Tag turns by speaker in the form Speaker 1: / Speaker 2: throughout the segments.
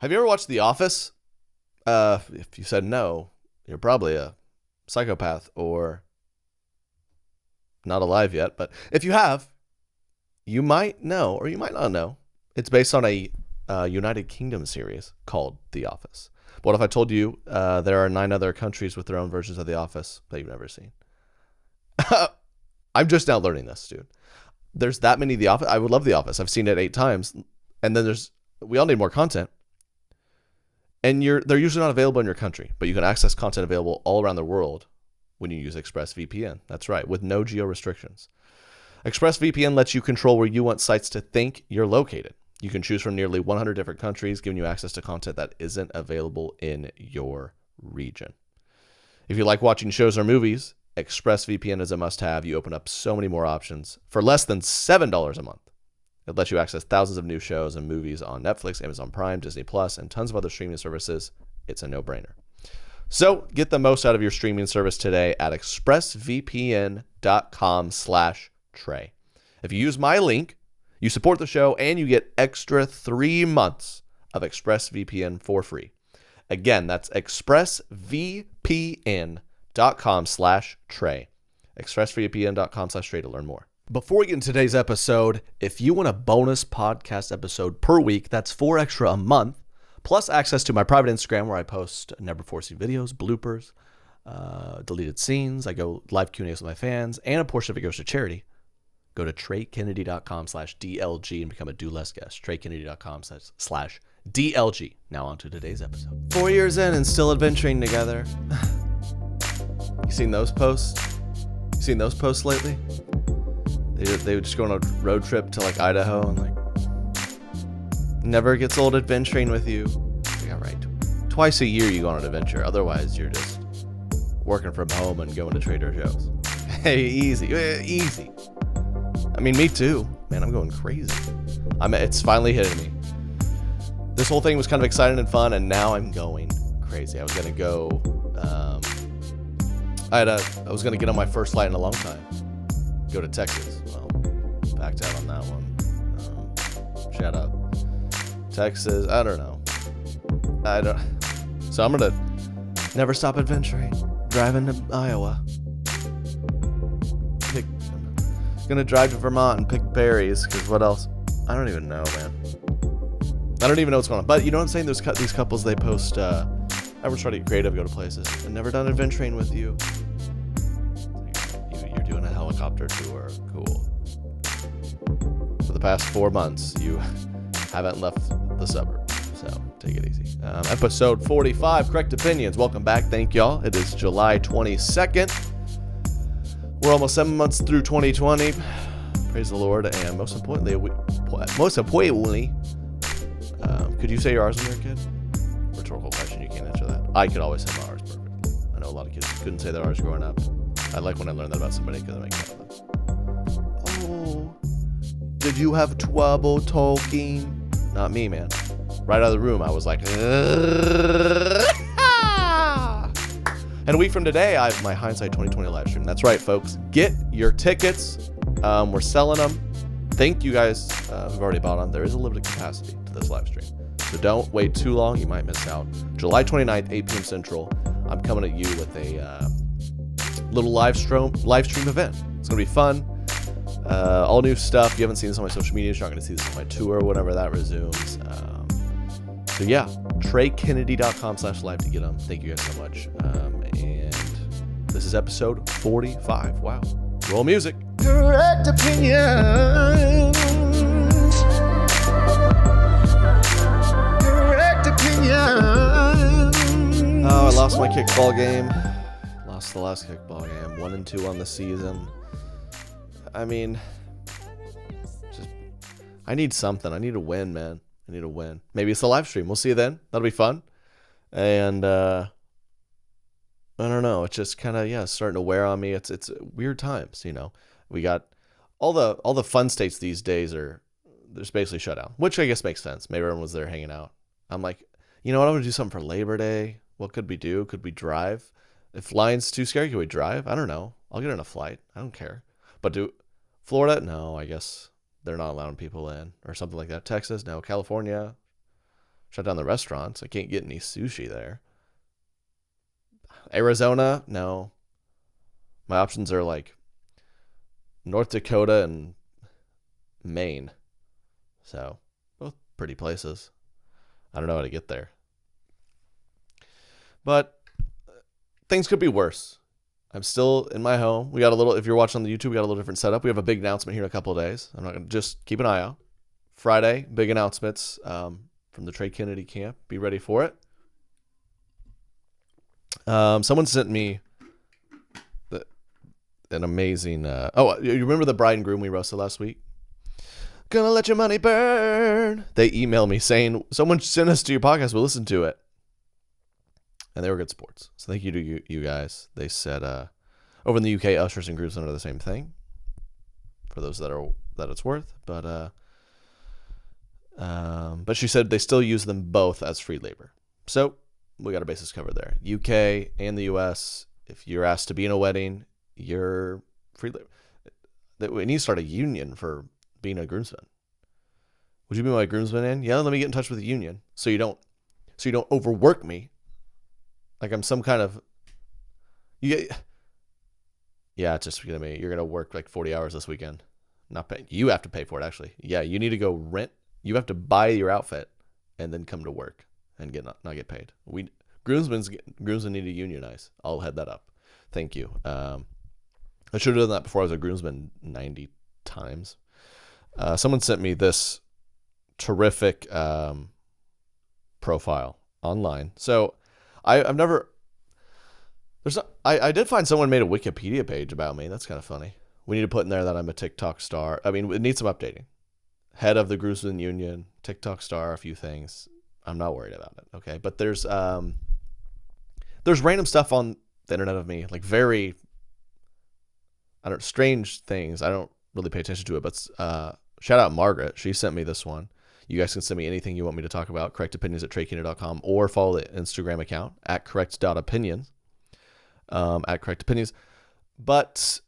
Speaker 1: Have you ever watched The Office? If you said no, you're probably a psychopath or not alive yet. But if you have, you might know or you might not know. It's based on a United Kingdom series called The Office. What if I told you there are 9 other countries with their own versions of The Office that you've never seen? I'm just now learning this, dude. There's that many The Office. I would love The Office. I've seen it 8 times. And then we all need more content. And they're usually not available in your country, but you can access content available all around the world when you use ExpressVPN. That's right, with no geo restrictions. ExpressVPN lets you control where you want sites to think you're located. You can choose from nearly 100 different countries, giving you access to content that isn't available in your region. If you like watching shows or movies, ExpressVPN is a must-have. You open up so many more options for less than $7 a month. It lets you access thousands of new shows and movies on Netflix, Amazon Prime, Disney Plus, and tons of other streaming services. It's a no-brainer. So get the most out of your streaming service today at expressvpn.com/Trey. If you use my link, you support the show and you get extra 3 months of ExpressVPN for free. Again, that's expressvpn.com/Trey. expressvpn.com/Trey to learn more. Before we get into today's episode, if you want a bonus podcast episode per week, that's 4 extra a month, plus access to my private Instagram where I post never before seen videos, bloopers, deleted scenes. I go live Q&As with my fans, and a portion of it goes to charity. Go to TreyKennedy.com/DLG and become a Do Less guest. TreyKennedy.com/DLG. Now on to today's episode. 4 years in and still adventuring together. You seen those posts? You seen those posts lately? They would just go on a road trip to like Idaho and like, never gets old adventuring with you. Yeah, right. Twice a year you go on an adventure. Otherwise, you're just working from home and going to Trader Joe's. Hey, easy. I mean, me too. Man, I'm going crazy. It's finally hitting me. This whole thing was kind of exciting and fun, and now I'm going crazy. I was gonna go. I was gonna get on my first flight in a long time. Go to Texas. Well, backed out on that one. Shout out Texas. I don't know. So I'm gonna never stop adventuring. Driving to Iowa. Gonna drive to Vermont and pick berries. Cause what else? I don't even know, man. I don't even know what's going on. But you know what I'm saying? These couples, they post. Never try to get creative, go to places. I've never done adventuring with you. You're doing a helicopter tour. Cool. For the past 4 months, you haven't left the suburb. So take it easy. Episode 45, Correct Opinions. Welcome back. Thank y'all. It is July 22nd. We're almost 7 months through 2020. Praise the Lord. And most importantly, could you say your R's when you're a kid? Rhetorical question. You can't answer that. I could always say my R's perfectly. I know a lot of kids couldn't say their R's growing up. I like when I learned that about somebody because I make fun of them. Oh, did you have trouble talking? Not me, man. Right out of the room, I was like, And a week from today, I have my Hindsight 2020 live stream. That's right, folks. Get your tickets. We're selling them. Thank you guys who've already bought them. There is a limited capacity to this live stream. So don't wait too long. You might miss out. July 29th, 8 p.m. Central. I'm coming at you with a little live stream event. It's going to be fun. All new stuff. If you haven't seen this on my social media, you're not going to see this on my tour whenever that resumes. So yeah, TreyKennedy.com/live to get them. Thank you guys so much. And this is episode 45. Wow. Roll music. Correct opinions. Correct opinions. Oh, I lost my kickball game. Lost the last kickball game. 1-2 on the season. I mean, I need something. I need a win, man. I need a win. Maybe it's a live stream. We'll see you then. That'll be fun. And I don't know. It's just kind of starting to wear on me. It's weird times, you know. We got all the fun states these days there's basically shut down, which I guess makes sense. Maybe everyone was there hanging out. I'm like, you know what? I'm gonna do something for Labor Day. What could we do? Could we drive? If flying's too scary, could we drive? I don't know. I'll get on a flight. I don't care. But Florida? No, I guess they're not allowing people in or something like that. Texas? No. California? Shut down the restaurants. I can't get any sushi there. Arizona, no. My options are like North Dakota and Maine. So, both pretty places. I don't know how to get there. But things could be worse. I'm still in my home. We got a little, if you're watching on the YouTube, we got a little different setup. We have a big announcement here in a couple of days. I'm not going to, just keep an eye out. Friday, big announcements from the Trey Kennedy camp. Be ready for it. Someone sent me an amazing, you remember the bride and groom we roasted last week? Gonna let your money burn. They emailed me saying, someone sent us to your podcast, we'll listen to it. And they were good sports. So thank you to you guys. They said, over in the UK, ushers and groomsmen are the same thing. For those that it's worth. But she said they still use them both as free labor. So we got our bases covered there. UK and the US, if you're asked to be in a wedding, you're free labor. We need to start a union for being a groomsman. Would you be my groomsman in? Yeah, let me get in touch with the union. So you don't overwork me. Like I'm some kind of it's just gonna be, you're gonna work like 40 hours this weekend. Not pay. You have to pay for it actually. Yeah, you need to go rent. You have to buy your outfit and then come to work and not get paid. Groomsmen need to unionize. I'll head that up. Thank you. I should have done that before I was a groomsman 90 times. Someone sent me this terrific profile online. So I did find someone made a Wikipedia page about me. That's kind of funny. We need to put in there that I'm a TikTok star. I mean, it needs some updating. Head of the Groomsmen Union, TikTok star, a few things. I'm not worried about it. Okay. But there's random stuff on the internet of me, like very, strange things. I don't really pay attention to it, but shout out Margaret. She sent me this one. You guys can send me anything you want me to talk about, correctopinions@traykeener.com, or follow the Instagram account at correct.opinions, at correctopinions. But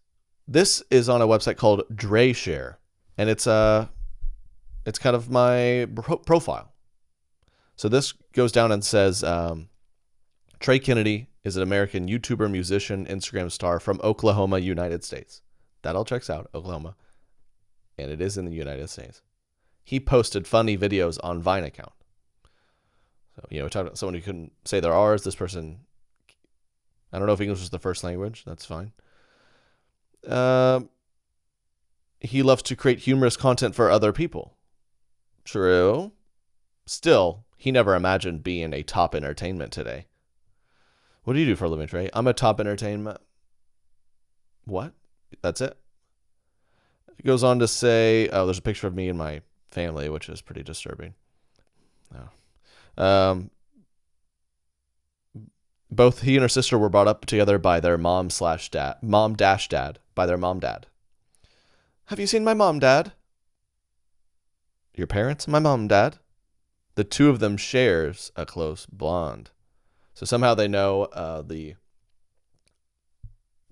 Speaker 1: this is on a website called DreShare, and it's kind of my profile. So this goes down and says, Trey Kennedy is an American YouTuber, musician, Instagram star from Oklahoma, United States. That all checks out, Oklahoma. And it is in the United States. He posted funny videos on Vine account. So, we're talking about someone who couldn't say their R's. This person, I don't know if English is the first language. That's fine. He loves to create humorous content for other people. True. Still, he never imagined being a top entertainment today. What do you do for a living, Trey? I'm a top entertainment. What? That's it? It goes on to say, there's a picture of me and my family, which is pretty disturbing. Both he and her sister were brought up together by their mom/dad, mom-dad, by their mom-dad. Have you seen my mom-dad? Your parents? My mom-dad? The two of them shares a close bond. So somehow they know the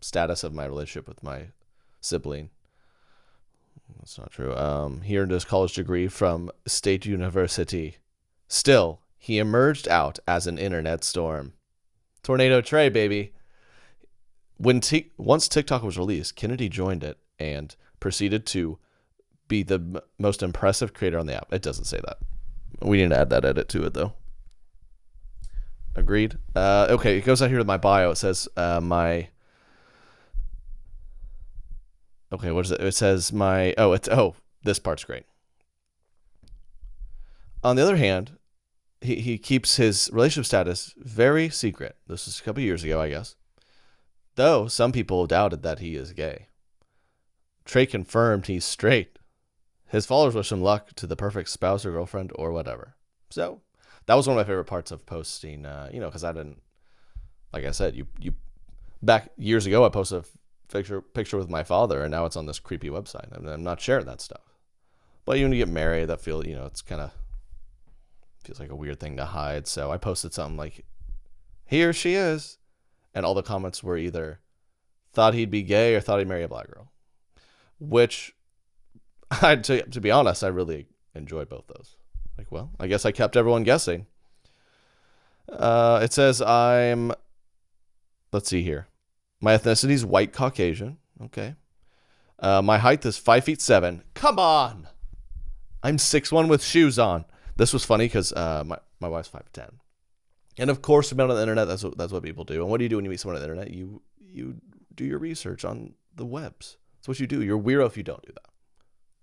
Speaker 1: status of my relationship with my sibling. That's not true. He earned his college degree from State University. Still, he emerged out as an internet storm. Tornado Trey, baby. Once TikTok was released, Kennedy joined it and proceeded to be the most impressive creator on the app. It doesn't say that. We need to add that edit to it, though. Agreed. Okay, it goes out here to my bio. It says my... Okay, what is it? It says my... this part's great. On the other hand, he keeps his relationship status very secret. This was a couple years ago, I guess. Though some people doubted that he is gay. Trey confirmed he's straight. His followers wish him luck to the perfect spouse or girlfriend or whatever. So that was one of my favorite parts of posting, because I didn't, like I said, you back years ago, I posted a picture with my father, and now it's on this creepy website. I'm not sharing that stuff. But when you get married, that it's kind of feels like a weird thing to hide. So I posted something like, here she is. And all the comments were either thought he'd be gay or thought he'd marry a black girl. Which, to be honest, I really enjoy both those. Like, well, I guess I kept everyone guessing. It says let's see here. My ethnicity is white Caucasian. Okay. My height is 5'7". Come on. I'm 6'1" with shoes on. This was funny because my wife's 5'10". And of course, we met on the internet. That's what people do. And what do you do when you meet someone on the internet? You do your research on the webs. That's what you do. You're a weirdo if you don't do that.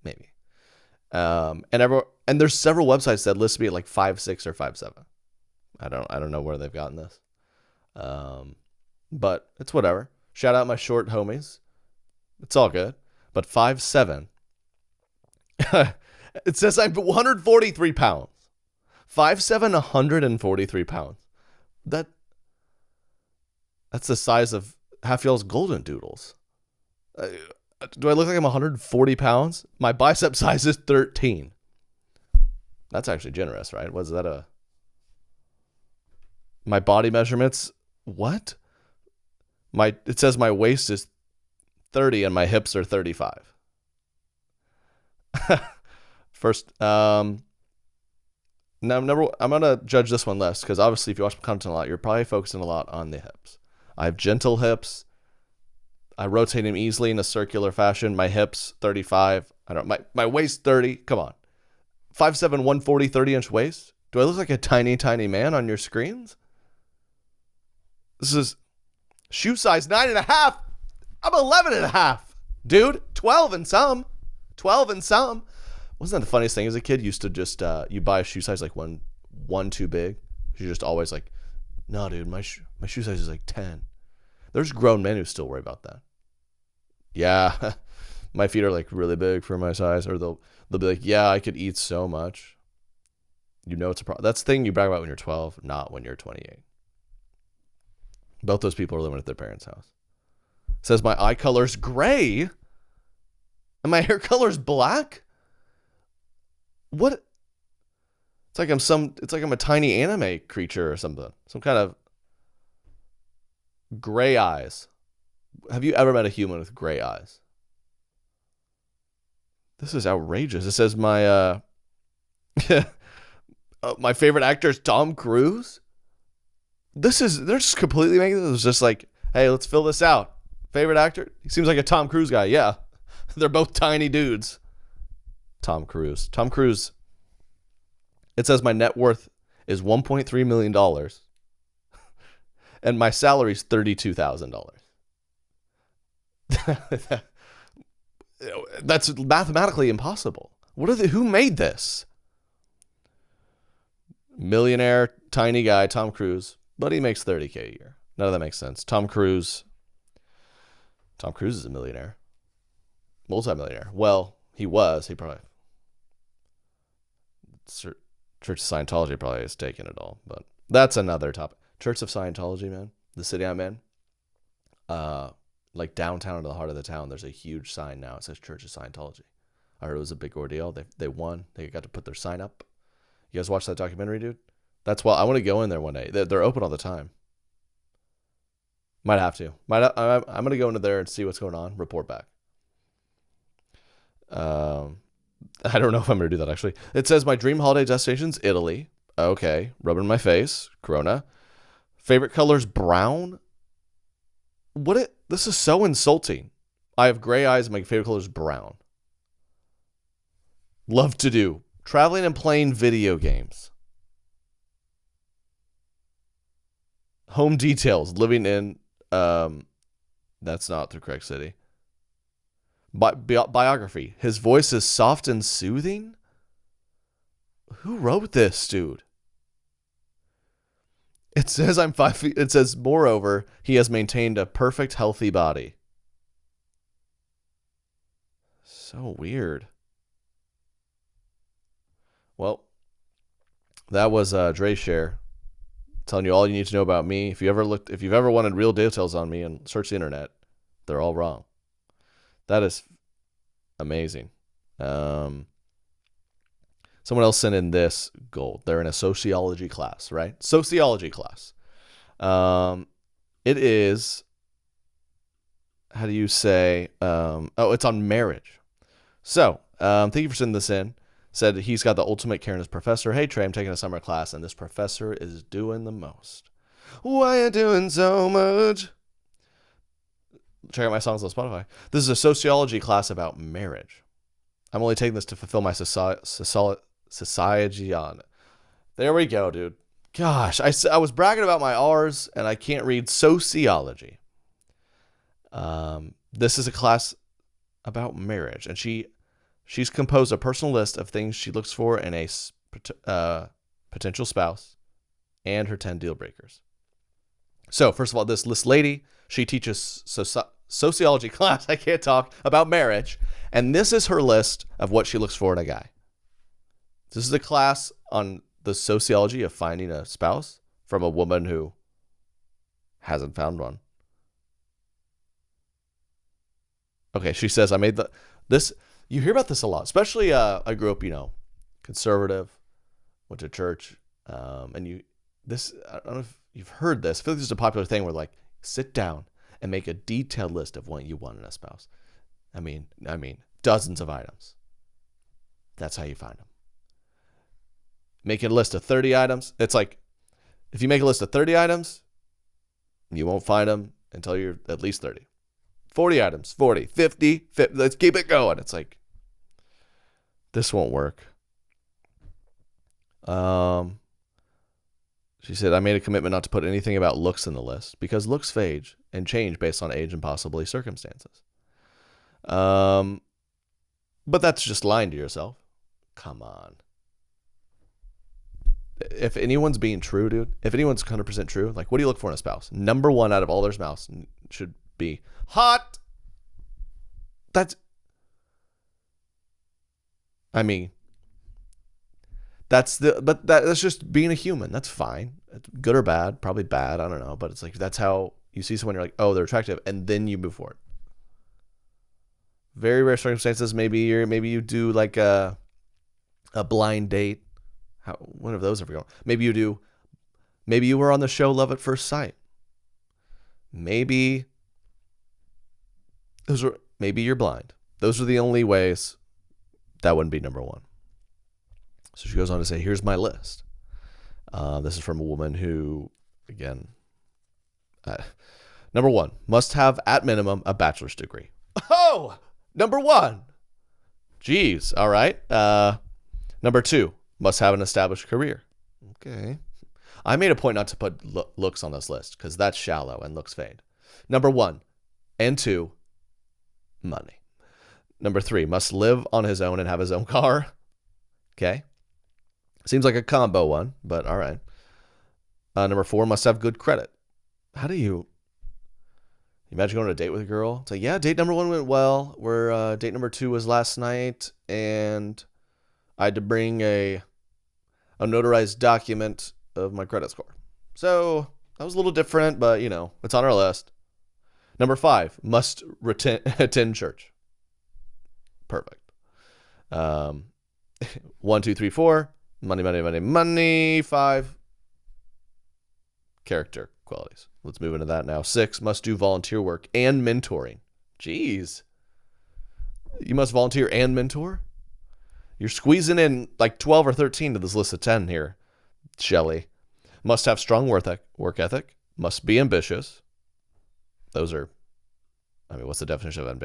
Speaker 1: Maybe. And there's several websites that list me at like 5'6" or 5'7". I don't know where they've gotten this. But it's whatever. Shout out my short homies. It's all good. But 5'7". It says I'm 143 pounds. 5'7", 143 pounds. That's the size of half y'all's golden doodles. Do I look like I'm 140 pounds? My bicep size is 13. That's actually generous, right? Was that my body measurements? What? It says my waist is 30 and my hips are 35. First, now I'm gonna judge this one less because obviously if you watch my content a lot, you're probably focusing a lot on the hips. I have gentle hips. I rotate them easily in a circular fashion. My hips 35. I don't. My waist 30. Come on, 5'7", 140, 30-inch waist. Do I look like a tiny man on your screens? This is shoe size 9.5. I'm 11.5, dude. 12 and some. Wasn't that the funniest thing as a kid? Used to just you buy a shoe size like one too big. You're just always like, no, dude, my shoe size is like 10. There's grown men who still worry about that. Yeah, my feet are like really big for my size, or they'll be like, yeah, I could eat so much. You know, it's a problem. That's the thing you brag about when you're 12, not when you're 28. Both those people are living at their parents' house. It says my eye color's gray, and my hair color's black. What? It's like I'm a tiny anime creature or something. Some kind of gray eyes. Have you ever met a human with gray eyes? This is outrageous. It says my my favorite actor is Tom Cruise. They're just completely making this. It's just like, hey, let's fill this out. Favorite actor? He seems like a Tom Cruise guy. Yeah. They're both tiny dudes. Tom Cruise. It says my net worth is $1.3 million. And my salary is $32,000. That's mathematically impossible. Who made this? Millionaire, tiny guy, Tom Cruise, but he makes $30K a year. None of that makes sense. Tom Cruise is a millionaire. Multi-millionaire. Well, he was. He probably... Church of Scientology probably has taken it all, but that's another topic. Church of Scientology, man. The city I'm in. Like downtown in the heart of the town, there's a huge sign now. It says Church of Scientology. I heard it was a big ordeal. They won. They got to put their sign up. You guys watch that documentary, dude? That's why I want to go in there one day. They're open all the time. Might have to. I'm going to go into there and see what's going on. Report back. I don't know if I'm going to do that, actually. It says my dream holiday destination's Italy. Okay. Rubbing my face. Corona. Favorite color's brown. This is so insulting. I have gray eyes and my favorite color is brown. Love to do. Traveling and playing video games. Home details. Living in, that's not the correct city. Biography. His voice is soft and soothing. Who wrote this, dude? It says I'm 5 feet. It says, moreover, he has maintained a perfect, healthy body. So weird. Well, that was Dre's share. Telling you all you need to know about me. If you've ever wanted real details on me and search the internet, they're all wrong. That is amazing. Someone else sent in this gold. They're in a sociology class, right? Sociology class. It is, how do you say, it's on marriage. So, thank you for sending this in. Said he's got the ultimate care in his professor. Hey, Trey, I'm taking a summer class, and this professor is doing the most. Why you doing so much? Check out my songs on Spotify. This is a sociology class about marriage. I'm only taking this to fulfill my sociology on it. There we go, dude. Gosh, I was bragging about my R's, and I can't read sociology. This is a class about marriage, and she's composed a personal list of things she looks for in a potential spouse and her 10 deal breakers. So, first of all, this lady, she teaches sociology class, I can't talk, about marriage, and this is her list of what she looks for in a guy. This is a class on the sociology of finding a spouse from a woman who hasn't found one. Okay, she says, I made this. You hear about this a lot, especially I grew up, conservative, went to church, and I don't know if you've heard this. I feel like this is a popular thing where like sit down and make a detailed list of what you want in a spouse. I mean, dozens of items. That's how you find them. Making a list of 30 items. It's like, if you make a list of 30 items, you won't find them until you're at least 30. 40 items, 40, 50, let's keep it going. It's like, this won't work. She said, I made a commitment not to put anything about looks in the list because looks fade and change based on age and possibly circumstances. But that's just lying to yourself. Come on. If anyone's being true, dude, if anyone's 100% true, like, what do you look for in a spouse? Number one out of all their spouse should be hot. That's just being a human. That's fine. Good or bad, probably bad. I don't know. But it's like, that's how you see someone, you're like, oh, they're attractive. And then you move forward. Very rare circumstances. Maybe you do like a blind date. When have those ever gone? Maybe you do. Maybe you were on the show Love at First Sight. Maybe you're blind. Those are the only ways. That wouldn't be number one. So she goes on to say, here's my list. This is from a woman who, again, number one, must have at minimum a bachelor's degree. Oh, number one. Jeez. All right. Number two, must have an established career. Okay. I made a point not to put looks on this list because that's shallow and looks fade. Number one and two, money. Number three, must live on his own and have his own car. Okay. Seems like a combo one, but all right. Number four, must have good credit. How do you imagine going on a date with a girl? It's like, yeah, date number one went well. Date number two was last night, and I had to bring a notarized document of my credit score. So that was a little different, but it's on our list. Number five, must attend church. Perfect. 1, 2, 3, 4. Money. 5. Character qualities. Let's move into that now. 6, must do volunteer work and mentoring. Jeez. You must volunteer and mentor? You're squeezing in like 12 or 13 to this list of 10 here, Shelley. Must have strong work ethic. Must be ambitious. Those are, what's the definition of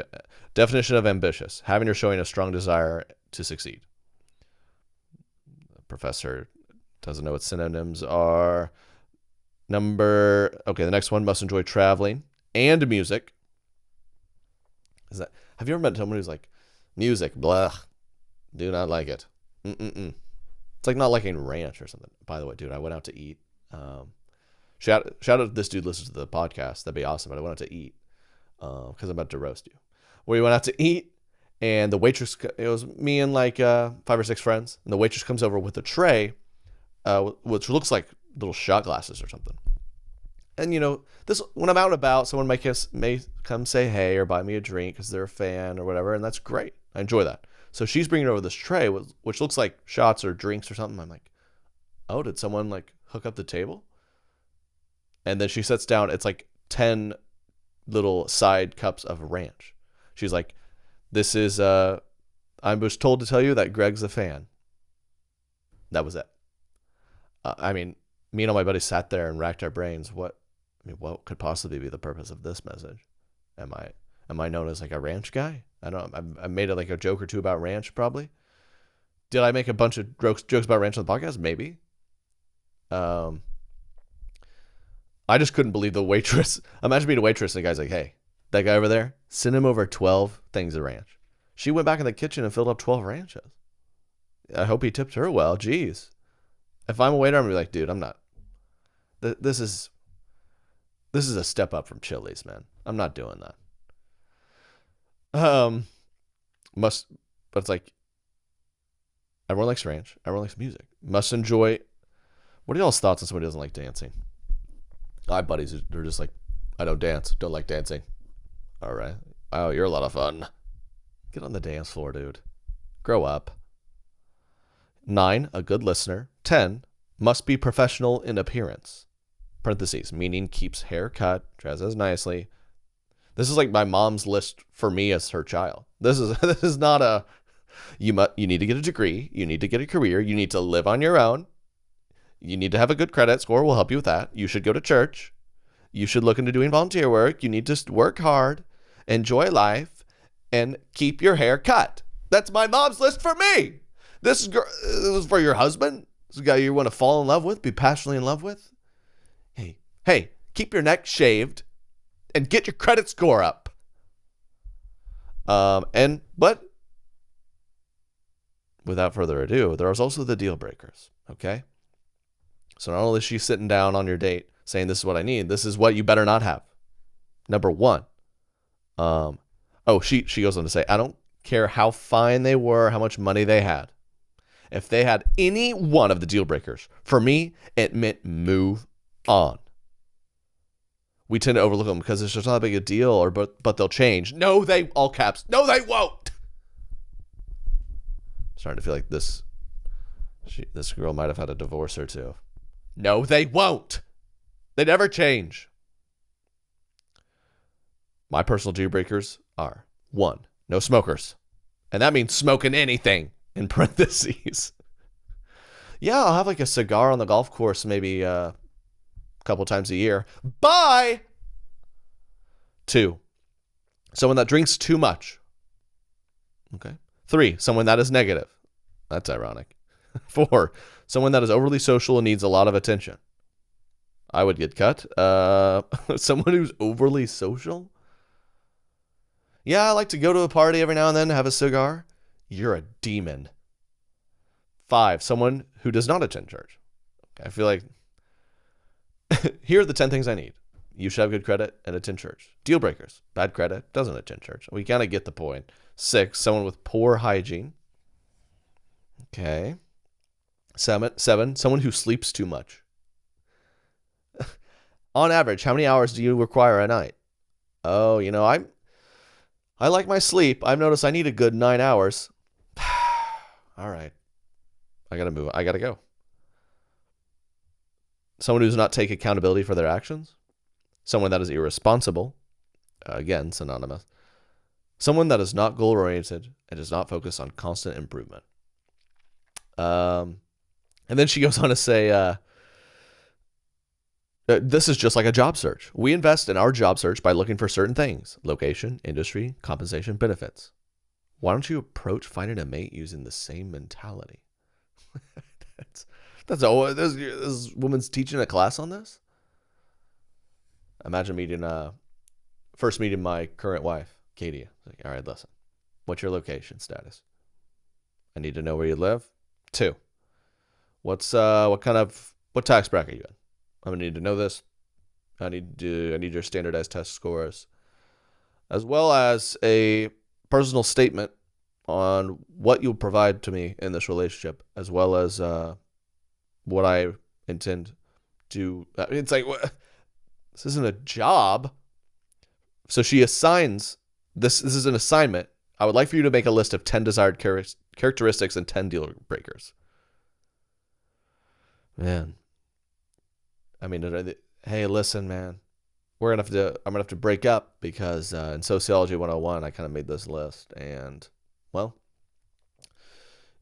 Speaker 1: definition of ambitious? Having or showing a strong desire to succeed. The professor doesn't know what synonyms are. The next one, must enjoy traveling and music. Have you ever met someone who's like, music, blah, do not like it. It's like not liking ranch or something. By the way, dude, I went out to eat. Shout out to this dude listens to the podcast. That'd be awesome. But I went out to eat because I'm about to roast you. We went out to eat, and the waitress, it was me and like 5 or 6 friends, and the waitress comes over with a tray, which looks like little shot glasses or something. And this, when I'm out and about, someone may come say hey or buy me a drink because they're a fan or whatever, and that's great. I enjoy that. So she's bringing over this tray, which looks like shots or drinks or something. I'm like, oh, did someone like hook up the table? And then she sets down, it's like 10 little side cups of ranch. She's like, this is, I was told to tell you that Greg's a fan. That was it. I mean, me and all my buddies sat there and racked our brains. What could possibly be the purpose of this message? Am I known as like a ranch guy? I don't know. I made it like a joke or two about ranch, probably. Did I make a bunch of jokes about ranch on the podcast? Maybe. I just couldn't believe the waitress. Imagine being a waitress and the guy's like, hey, that guy over there, send him over 12 things of ranch. She went back in the kitchen and filled up 12 ranches. I hope he tipped her well. Jeez. If I'm a waiter, I'm going to be like, dude, I'm not. This is a step up from Chili's, man. I'm not doing that. But it's like, everyone likes ranch. Everyone likes music. Must enjoy. What are y'all's thoughts on somebody who doesn't like dancing? I have buddies who are just like, I don't dance. Don't like dancing. All right. Oh, you're a lot of fun. Get on the dance floor, dude. Grow up. 9, a good listener. 10, must be professional in appearance. Parentheses, meaning keeps hair cut, dresses nicely. This is like my mom's list for me as her child. This is not a, you need to get a degree. You need to get a career. You need to live on your own. You need to have a good credit score. We'll help you with that. You should go to church. You should look into doing volunteer work. You need to work hard, enjoy life, and keep your hair cut. That's my mom's list for me. This is for your husband. This guy you want to fall in love with, be passionately in love with. Hey, keep your neck shaved and get your credit score up. But without further ado, there's also the deal breakers. Okay. So not only is she sitting down on your date saying, this is what I need, this is what you better not have. Number 1. She goes on to say, I don't care how fine they were, how much money they had. If they had any one of the deal breakers, for me, it meant move on. We tend to overlook them because it's just not a big a deal, but they'll change. No, all caps. No, they won't. I'm starting to feel like this girl might have had a divorce or two. No, they won't. They never change. My personal deal breakers are 1, no smokers. And that means smoking anything in parentheses. Yeah, I'll have like a cigar on the golf course maybe a couple times a year. Bye! 2, someone that drinks too much. Okay. 3, someone that is negative. That's ironic. 4, someone that is overly social and needs a lot of attention. I would get cut. Someone who's overly social? Yeah, I like to go to a party every now and then, have a cigar. You're a demon. 5, someone who does not attend church. I feel like here are the 10 things I need. You should have good credit and attend church. Deal breakers. Bad credit, doesn't attend church. We kind of get the point. 6, someone with poor hygiene. Okay. 7, someone who sleeps too much. On average, how many hours do you require a night? Oh, I like my sleep. I've noticed I need a good 9 hours. All right. I got to move. I got to go. Someone who does not take accountability for their actions. Someone that is irresponsible. Again, synonymous. Someone that is not goal-oriented and does not focus on constant improvement. And then she goes on to say, this is just like a job search. We invest in our job search by looking for certain things: location, industry, compensation, benefits. Why don't you approach finding a mate using the same mentality? This woman's teaching a class on this. Imagine first meeting my current wife, Katie. Like, all right, listen, what's your location status? I need to know where you live. 2, what tax bracket are you in? I'm gonna need to know this. I need your standardized test scores, as well as a personal statement on what you'll provide to me in this relationship, as well as what I intend to. It's like, this isn't a job. So she assigns this. This is an assignment. I would like for you to make a list of 10 desired characteristics and 10 deal breakers. Man. I mean, hey, listen, man. I'm gonna have to break up because in Sociology 101, I kind of made this list, and well,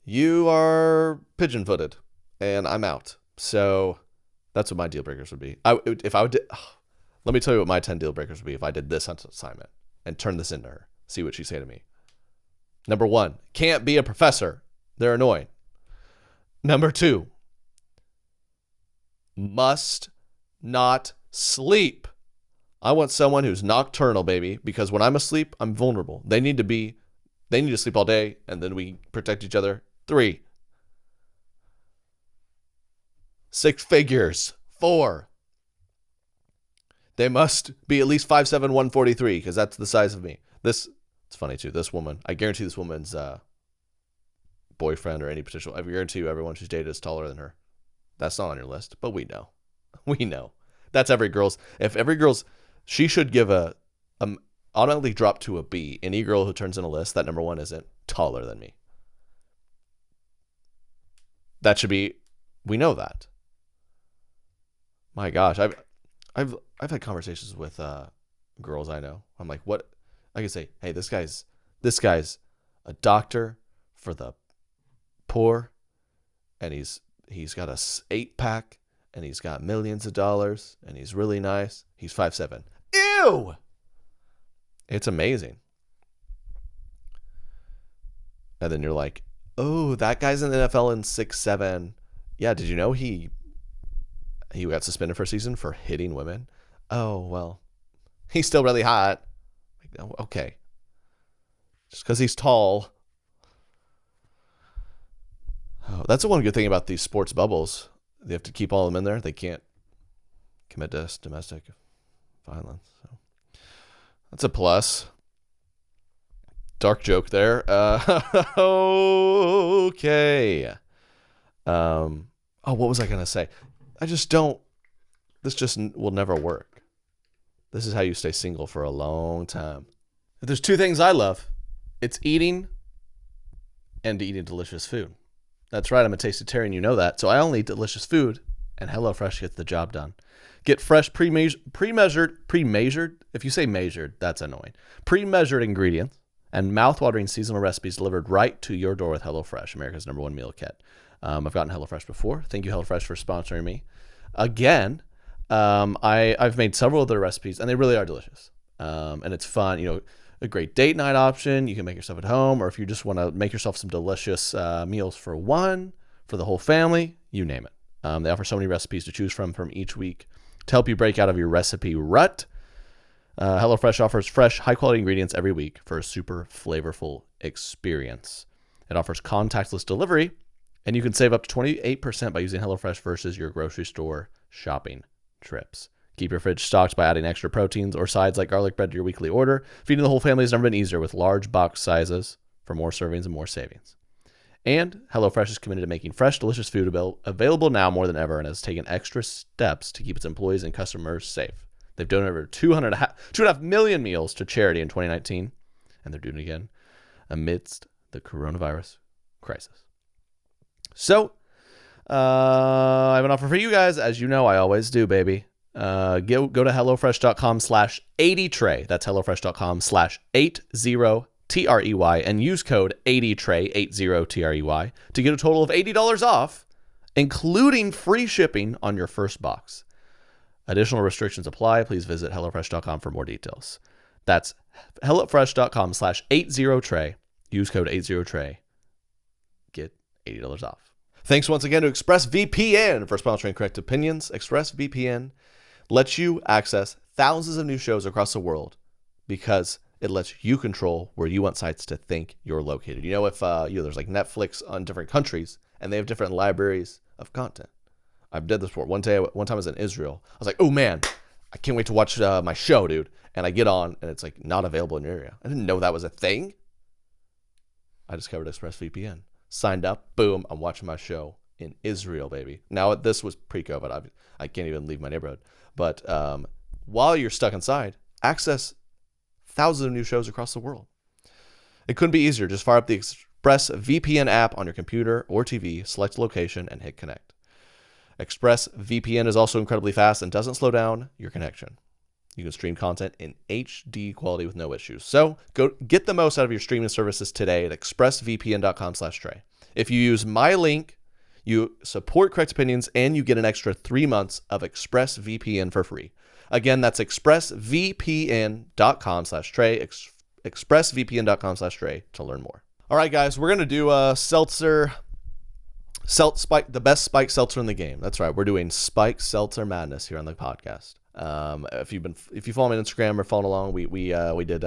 Speaker 1: you are pigeon-footed. and I'm out. So that's what my deal breakers would be. Let me tell you what my 10 deal breakers would be if I did this assignment and turn this into her. See what she'd say to me. Number 1, can't be a professor. They're annoying. Number 2, must not sleep. I want someone who's nocturnal, baby, because when I'm asleep, I'm vulnerable. They need to sleep all day, and then we protect each other. 3, 6 figures. 4, they must be at least 5'7", 143, because that's the size of me. It's funny too. This woman, I guarantee this woman's boyfriend or any potential, I guarantee you everyone she's dated is taller than her. That's not on your list, but we know. We know. That's every girl's. If every girl's, she should give a automatically drop to a B. Any girl who turns in a list that number 1 isn't taller than me. That should be, we know that. My gosh, I've had conversations with girls I know. I'm like, what? I can say, hey, this guy's a doctor for the poor, and he's got a 8-pack, and he's got millions of dollars, and he's really nice. He's 5'7". Ew! It's amazing. And then you're like, oh, that guy's in the NFL in 6'7". Yeah, did you know he got suspended for a season for hitting women? Oh, well, he's still really hot. Okay. Just because he's tall. Oh, that's the one good thing about these sports bubbles. They have to keep all of them in there. They can't commit domestic violence. So that's a plus. Dark joke there. Okay. What was I going to say? This just will never work. This is how you stay single for a long time. If there's 2 things I love, it's eating and eating delicious food. That's right, I'm a tastitarian, you know that. So I only eat delicious food, and HelloFresh gets the job done. Get fresh, pre-measured, if you say measured, that's annoying. Pre-measured ingredients and mouth-watering seasonal recipes delivered right to your door with HelloFresh, America's #1 meal kit. I've gotten HelloFresh before. Thank you, HelloFresh, for sponsoring me. Again, I've made several of their recipes, and they really are delicious. And it's fun, a great date night option. You can make yourself at home, or if you just want to make yourself some delicious meals for the whole family, you name it. They offer so many recipes to choose from each week to help you break out of your recipe rut. HelloFresh offers fresh, high-quality ingredients every week for a super flavorful experience. It offers contactless delivery, and you can save up to 28% by using HelloFresh versus your grocery store shopping trips. Keep your fridge stocked by adding extra proteins or sides like garlic bread to your weekly order. Feeding the whole family has never been easier with large box sizes for more servings and more savings. And HelloFresh is committed to making fresh, delicious food available now more than ever and has taken extra steps to keep its employees and customers safe. They've donated over 2.5 million meals to charity in 2019, and they're doing it again amidst the coronavirus crisis. So, I have an offer for you guys. As you know, I always do, baby. Go to HelloFresh.com/80Trey. That's HelloFresh.com/80Trey and use code 80Trey, 80Trey, to get a total of $80 off, including free shipping on your first box. Additional restrictions apply. Please visit HelloFresh.com for more details. That's HelloFresh.com/80Trey. Use code 80Trey. Get $80 off. Thanks once again to ExpressVPN for sponsoring Correct Opinions. ExpressVPN lets you access thousands of new shows across the world because it lets you control where you want sites to think you're located. If there's like Netflix on different countries and they have different libraries of content. I've did this before. One time I was in Israel. I was like, oh man, I can't wait to watch my show, dude. And I get on and it's like not available in your area. I didn't know that was a thing. I discovered ExpressVPN. Signed up, boom, I'm watching my show in Israel, baby. Now, this was pre-COVID. I can't even leave my neighborhood. But while you're stuck inside, access thousands of new shows across the world. It couldn't be easier. Just fire up the ExpressVPN app on your computer or TV, select location, and hit connect. ExpressVPN is also incredibly fast and doesn't slow down your connection. You can stream content in HD quality with no issues. So go get the most out of your streaming services today at expressvpn.com/Trey. If you use my link, You support Correct Opinions, and you get an extra 3 months of ExpressVPN for free. Again, that's expressvpn.com/Trey, expressvpn.com/Trey to learn more. All right, guys, we're going to do a seltzer, spike, the best spike seltzer in the game. That's right. We're doing spike seltzer madness here on the podcast. If you follow me on Instagram or following along, we did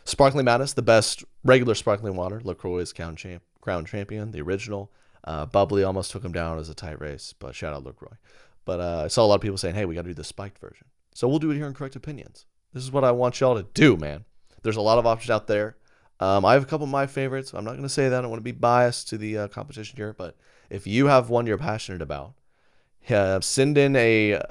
Speaker 1: Sparkling Madness, the best regular sparkling water. LaCroix's crown champion, the original. Bubbly almost took him down as a tight race, but shout out LaCroix. But I saw a lot of people saying, hey, we got to do the spiked version. So we'll do it here in Correct Opinions. This is what I want y'all to do, man. There's a lot of options out there. I have a couple of my favorites. I'm not going to say that. I don't want to be biased to the competition here, but if you have one you're passionate about, send in a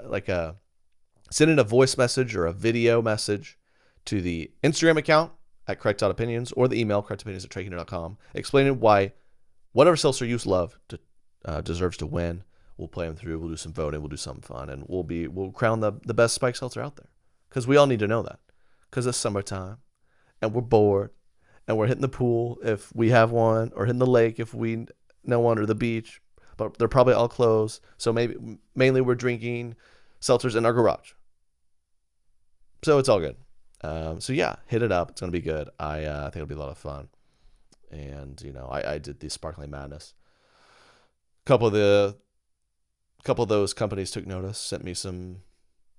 Speaker 1: voice message or a video message to the Instagram account at correct.opinions or the email correctopinions@traykeener.com, explaining why whatever seltzer you love deserves to win. We'll play them through. We'll do some voting. We'll do something fun, and we'll crown the best spike seltzer out there, because we all need to know that, because it's summertime and we're bored and we're hitting the pool if we have one, or hitting the lake if we know one, or the beach, but they're probably all closed. So mainly we're drinking seltzers in our garage. So it's all good. So yeah, hit it up. It's going to be good. I think it'll be a lot of fun. And, I did the Sparkling Madness. A couple of those companies took notice, sent me some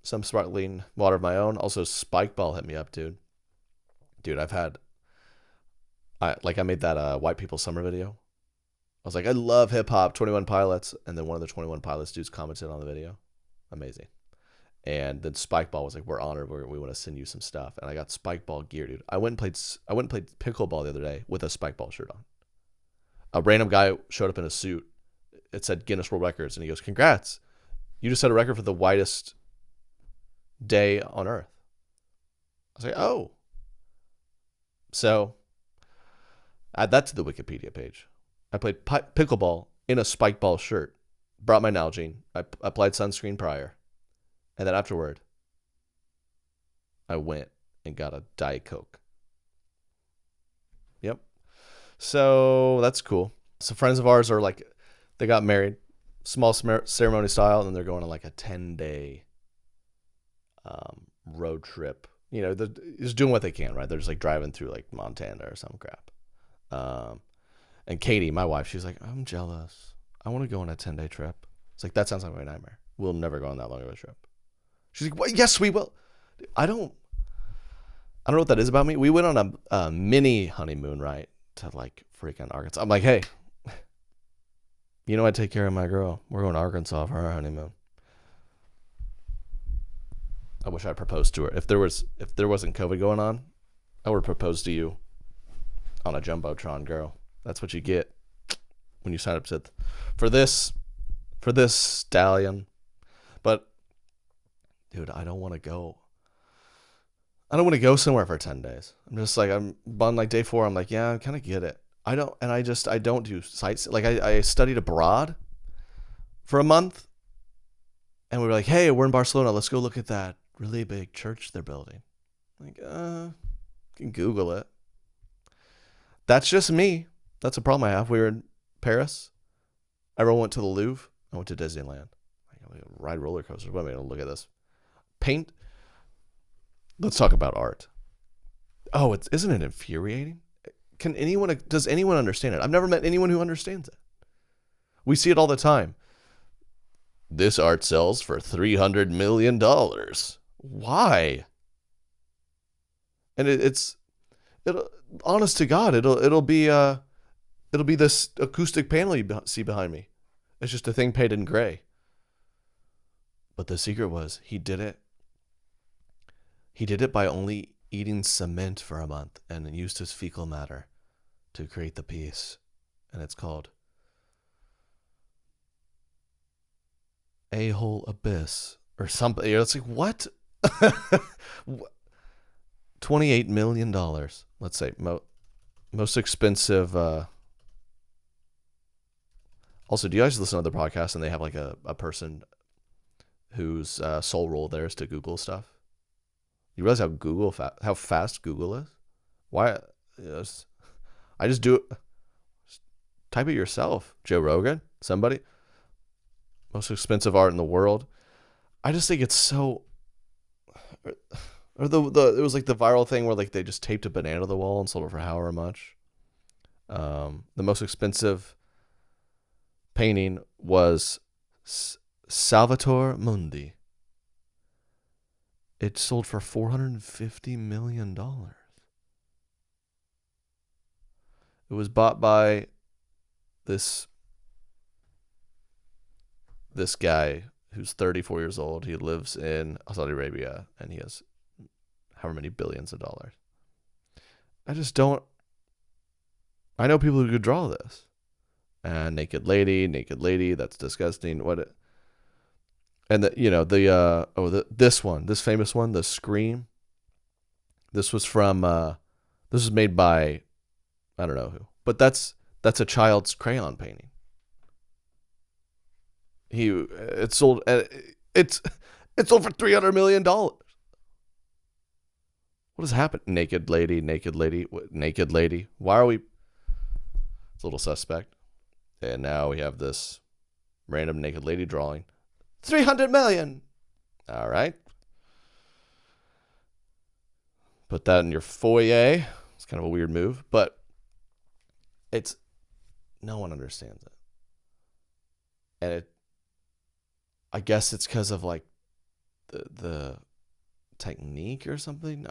Speaker 1: sparkling water of my own. Also, Spikeball hit me up, dude. I made that White People Summer video. I was like, I love hip hop, 21 Pilots. And then one of the 21 Pilots dudes commented on the video. Amazing. And then Spikeball was like, we're honored. We want to send you some stuff. And I got Spikeball gear, dude. I went and played pickleball the other day with a Spikeball shirt on. A random guy showed up in a suit. It said Guinness World Records. And he goes, congrats. You just set a record for the whitest day on earth. I was like, oh. So add that to the Wikipedia page. I played pickleball in a Spikeball shirt. Brought my Nalgene. I applied sunscreen prior. And then afterward, I went and got a Diet Coke. Yep. So that's cool. So friends of ours are they got married, small ceremony style, and then they're going on a 10-day road trip. They're just doing what they can, right? They're just driving through Montana or some crap. And Katie, my wife, she's like, I'm jealous. I want to go on a 10-day trip. It's like, that sounds like my nightmare. We'll never go on that long of a trip. She's like, well, yes, we will. I don't know what that is about me. We went on a mini honeymoon, right, to freaking Arkansas. I'm like, hey, I take care of my girl. We're going to Arkansas for our honeymoon. I wish I proposed to her. If there wasn't COVID going on, I would propose to you on a jumbotron, girl. That's what you get when you sign up for this stallion. But dude, I don't want to go somewhere for 10 days. I'm just I'm on day 4. I'm like, yeah, I kind of get it. I don't do sites. I studied abroad for a month, and we were like, hey, we're in Barcelona. Let's go look at that really big church they're building. You can Google it. That's just me. That's a problem I have. We were in Paris. Everyone went to the Louvre. I went to Disneyland. I ride roller coasters. Wait a minute, look at this. Paint. Let's talk about art. Oh, isn't it infuriating? Does anyone understand it? I've never met anyone who understands it. We see it all the time. This art sells for $300 million. Why? And it's honest to God, it'll be this acoustic panel you see behind me. It's just a thing painted in gray. But the secret was he did it. He did it by only eating cement for a month and used his fecal matter to create the piece. And it's called A-Hole Abyss or something. It's what? $28 million. Let's say most expensive. Also, do you guys listen to other podcasts and they have a person whose sole role there is to Google stuff? You realize how fast Google is? Why? I just do it. Just type it yourself. Joe Rogan, somebody. most expensive art in the world. I just think it's so. Or it was like the viral thing where like they just taped a banana to the wall and sold it for however much. The most expensive painting was Salvatore Mundi. It sold for $450 million. It was bought by this guy who's 34 years old. He lives in Saudi Arabia, and he has however many billions of dollars. I just don't. I know people who could draw this. Naked lady, that's disgusting. And this famous one, the Scream. This was this was made by, I don't know who, but that's a child's crayon painting. It sold for $300 million. What has happened? Naked lady. Why are we? It's a little suspect. And now we have this random naked lady drawing. 300 million. All right. Put that in your foyer. It's kind of a weird move, but no one understands it. And I guess it's because of like the technique or something.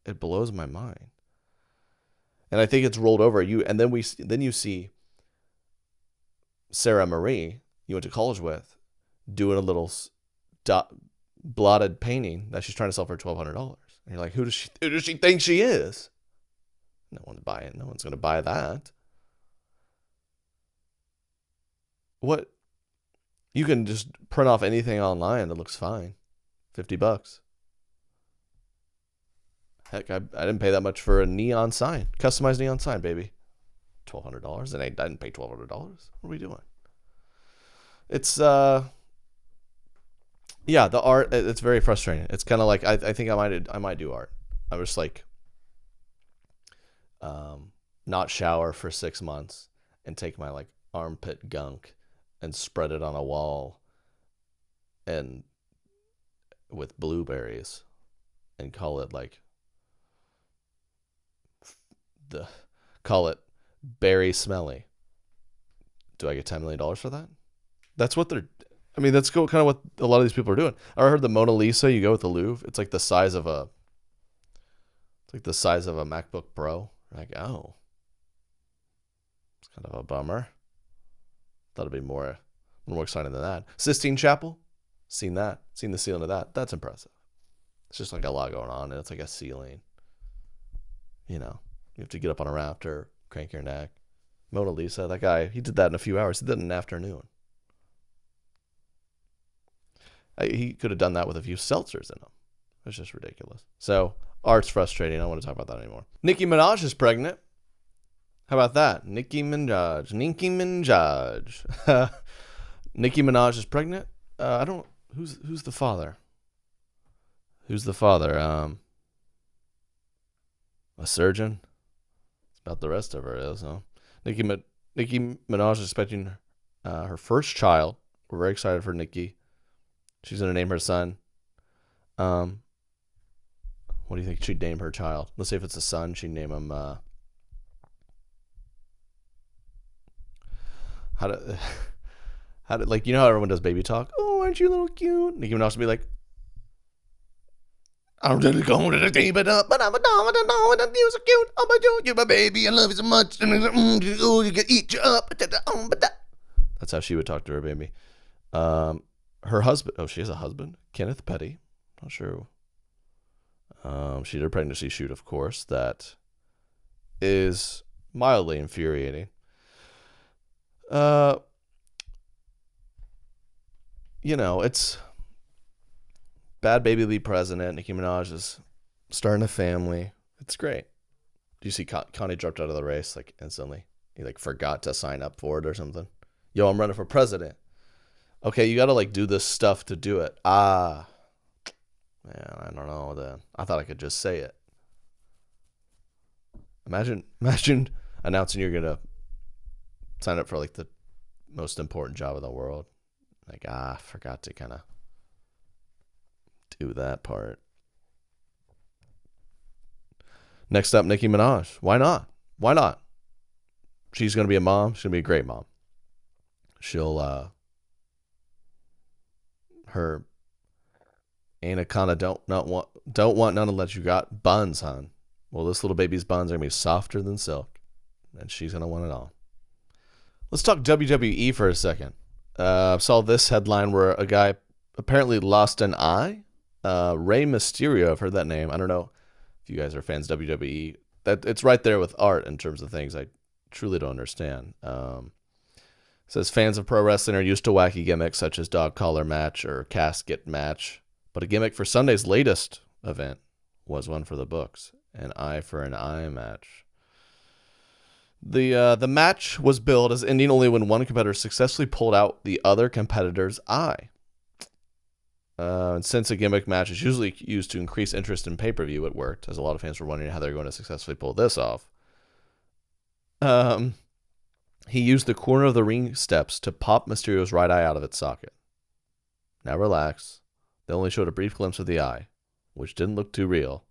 Speaker 1: It blows my mind. And I think it's rolled over you. And then you see Sarah Marie, you went to college with, doing a little blotted painting that she's trying to sell for $1,200. And you're like, who does she think she is? No one's buying it. No one's going to buy that. What? You can just print off anything online that looks fine. $50. Heck, I didn't pay that much for a neon sign. Customized neon sign, baby. $1,200. I didn't pay $1,200. What are we doing? It's the art. It's very frustrating. It's kind of like I think I might do art. I was like, not shower for 6 months and take my like armpit gunk and spread it on a wall and with blueberries and call it berry smelly. Do I get $10 million for that? That's what that's kind of what a lot of these people are doing. I heard the Mona Lisa, you go with the Louvre, it's like the size of a MacBook Pro. Like, oh, it's kind of a bummer. Thought it'd be more exciting than that. Sistine Chapel, seen that. Seen the ceiling of that. That's impressive. It's just like a lot going on, and it's like a ceiling. You have to get up on a rafter, crank your neck. Mona Lisa, that guy, he did that in a few hours. He did it in an afternoon. He could have done that with a few seltzers in him. It's just ridiculous. So, art's frustrating. I don't want to talk about that anymore. Nicki Minaj is pregnant. How about that? Nicki Minaj. Nicki Minaj is pregnant. Who's the father? Who's the father? A surgeon? That's about the rest of her is, huh? Nicki Minaj is expecting her first child. We're very excited for Nicki. She's going to name her son. What do you think she'd name her child? Let's say if it's a son, she'd name him, how like, you know how everyone does baby talk? Oh, aren't you a little cute? Nicki Minaj would be like, I'm just going to the table, but I'm a dog, you're so cute. Oh, my God, you're my baby. I love you so much. Oh, you can eat you up. That's how she would talk to her baby. Her husband, she has a husband, Kenneth Petty. Not sure. She did a pregnancy shoot, of course. That is mildly infuriating. It's bad baby lead president. Nicki Minaj is starting a family. It's great. Do you see Kanye dropped out of the race like instantly? He like forgot to sign up for it or something. Yo, I'm running for president. Okay, you got to like do this stuff to do it. Man, I don't know then. I thought I could just say it. Imagine announcing you're going to sign up for like the most important job in the world. Like, I forgot to kind of do that part. Next up, Nicki Minaj. Why not? Why not? She's going to be a mom. She's going to be a great mom. She'll, her anaconda don't want none unless you got buns, hon. Well, this little baby's buns are going to be softer than silk, and she's going to want it all. Let's talk WWE for a second. Saw this headline where a guy apparently lost an eye. Rey Mysterio, I've heard that name. I don't know if you guys are fans of WWE. That it's right there with art in terms of things I truly don't understand. Says fans of pro wrestling are used to wacky gimmicks such as dog collar match or casket match, but a gimmick for Sunday's latest event was one for the books, an eye for an eye match. The match was billed as ending only when one competitor successfully pulled out the other competitor's eye. And since a gimmick match is usually used to increase interest in pay-per-view, it worked, as a lot of fans were wondering how they're going to successfully pull this off. He used the corner of the ring steps to pop Mysterio's right eye out of its socket. Now relax. They only showed a brief glimpse of the eye, which didn't look too real.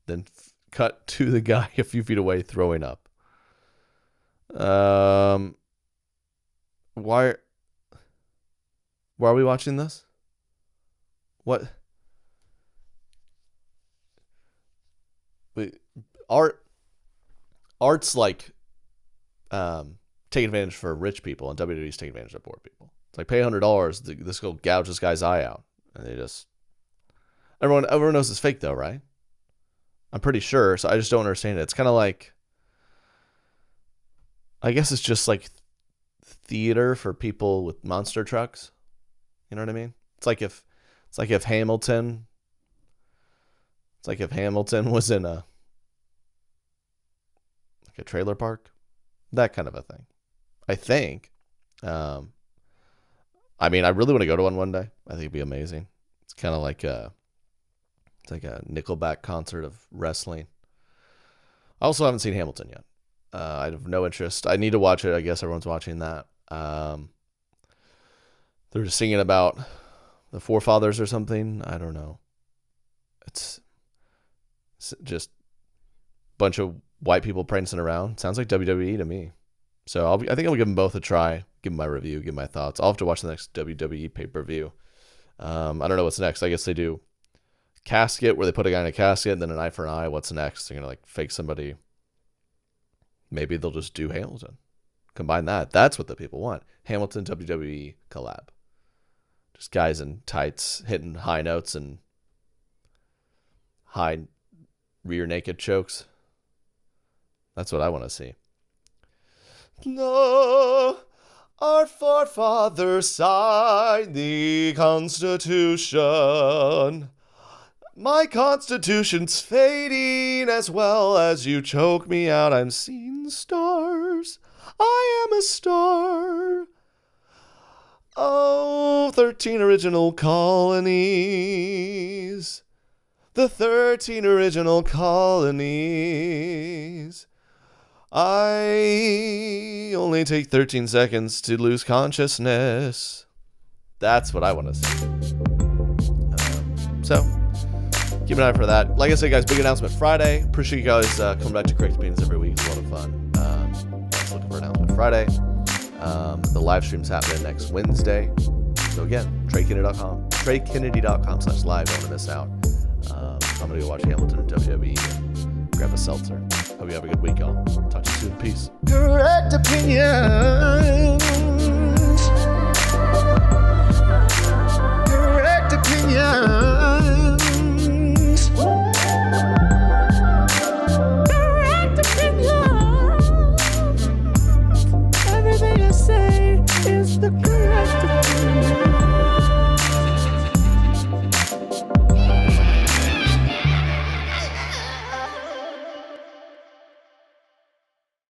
Speaker 1: Then cut to the guy a few feet away throwing up. Why are we watching this? What? Wait, art's like taking advantage for rich people, and WWE's taking advantage of poor people. It's like pay $100, this will gouge this guy's eye out, and they just everyone knows it's fake though, right? I'm pretty sure, so I just don't understand it. It's kind of like, I guess it's just like theater for people with monster trucks. You know what I mean? It's like if Hamilton was in a trailer park, that kind of a thing. I think. I mean, I really want to go to one day. I think it'd be amazing. It's kind of like a Nickelback concert of wrestling. I also haven't seen Hamilton yet. I have no interest. I need to watch it. I guess everyone's watching that. They're just singing about the forefathers or something. I don't know. It's just a bunch of white people prancing around. Sounds like WWE to me. So I think I'll give them both a try. Give them my review. Give my thoughts. I'll have to watch the next WWE pay-per-view. I don't know what's next. I guess they do casket where they put a guy in a casket and then an eye for an eye. What's next? They're gonna fake somebody. Maybe they'll just do Hamilton. Combine that. That's what the people want. Hamilton WWE collab. Just guys in tights hitting high notes and high rear naked chokes. That's what I want to see. No, our forefathers signed the Constitution. My Constitution's fading as well as you choke me out. I'm seeing stars. I am a star. Oh, 13 original colonies. The 13 original colonies. I only take 13 seconds to lose consciousness. That's what I want to see. So, keep an eye for that. Like I said, guys, big announcement Friday. Appreciate you guys coming back to Correct Opinions every week. It's a lot of fun. Looking for announcement Friday. The live stream's happening next Wednesday. So again, TreyKennedy.com. TreyKennedy.com/live. Don't want to miss out. I'm going to go watch Hamilton and WWE and grab a seltzer. Hope you have a good week, y'all. Talk to you soon. Peace. Correct Opinion.